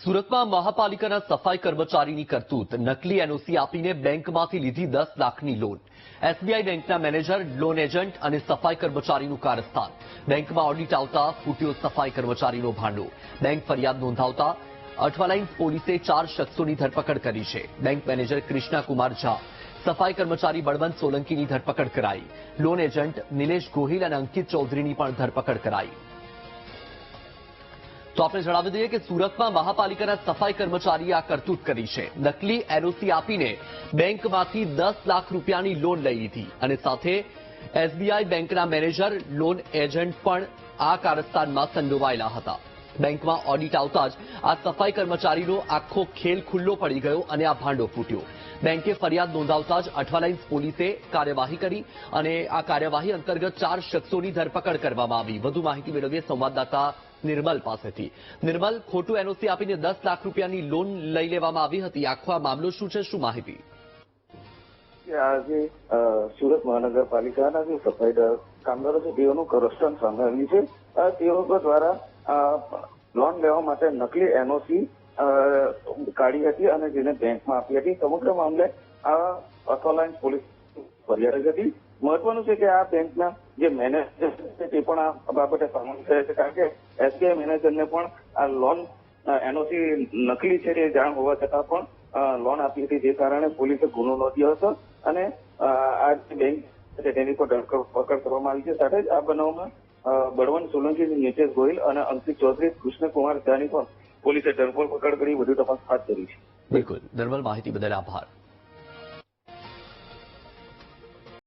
સુરતમાં મહાપાલિકાના સફાઈ કર્મચારીની કરતૂત નકલી એનઓસી આપીને બેંકમાંથી લીધી 10 લાખની લોન. એસબીઆઈ બેંકના મેનેજર, લોન એજન્ટ અને સફાઈ કર્મચારીનું કારસ્તાન. બેંકમાં ઓડિટ આવતા ફૂટ્યો સફાઈ કર્મચારીનો ભાંડો. બેંક ફરિયાદ નોંધાવતા અઠવાલાઇન્સ પોલીસે 4 શખ્સોની ધરપકડ કરી છે. બેંક મેનેજર કૃષ્ણા કુમાર ઝા, સફાઈ કર્મચારી બળવંત સોલંકીની ધરપકડ કરાઈ. લોન એજન્ટ નિલેશ ગોહિલ અને અંકિત ચૌધરીની પણ ધરપકડ કરાઈ. તો આપણે જણાવી દઈએ કે સુરતમાં મહાપાલિકાના સફાઈ કર્મચારીએ આ કરતૂત કરી છે. નકલી એનઓસી આપીને બેંકમાંથી 10 લાખ રૂપિયાની લોન લઈ લીધી અને સાથે એસબીઆઈ બેંકના મેનેજર, લોન એજન્ટ પણ આ કારસ્તાનમાં સંડોવાયેલા હતા. બેંકમાં ઓડિટ આવતા જ આ સફાઈ કર્મચારીનો આખો ખેલ ખુલ્લો પડી ગયો અને આ ભાંડો ફૂટ્યો. બેંકે ફરિયાદ નોંધાવતા જ અઠવાલાઇન્સ પોલીસે કાર્યવાહી કરી અને આ કાર્યવાહી અંતર્ગત 4 શખ્સોની ધરપકડ કરવામાં આવી. વધુ માહિતી મેળવીએ સંવાદદાતા નિર્મલ પાસેથી. નિર્મલ, ખોટું એનઓસી આપીને 10 લાખ રૂપિયાની લોન લઈ લેવામાં આવી હતી. આખો આ મામલો શું છે, શું માહિતી? આજે સુરત મહાનગરપાલિકાના જે સફાઈ કામદારો છે તેઓનું કરપ્શન સામે આવ્યું છે. તેઓ દ્વારા લોન લેવા માટે નકલી એનઓસી કાઢી હતી અને જેને બેંકમાં આપી હતી. સમગ્ર મામલે આ અઠવાલાઇન્સ પોલીસ ફરિયાદ હતી. મહત્વનું છે કે આ બેંકના જે મેનેજર છે તે પણ આ બાબતે સામેલ થયા છે, કારણ કે એસબીઆઈ મેનેજરને પણ આ લોન એનઓસી નકલી છે તે જાણ હોવા છતાં પણ લોન આપી હતી, જે કારણે પોલીસે ગુનો નોંધ્યો હતો અને આ જે બેંક છે તેની પર ધરપકડ કરવામાં આવી છે. સાથે જ આ બનાવમાં બળવંત સોલંકી, નિલેશ ગોહિલ અને અંકિત ચૌધરી, કૃષ્ણકુમાર ઝાની પણ પોલીસે ધરપકડ કરી વધુ તપાસ હાથ ધરી છે. બિલકુલ, નિર્મલ, માહિતી બદલ આભાર.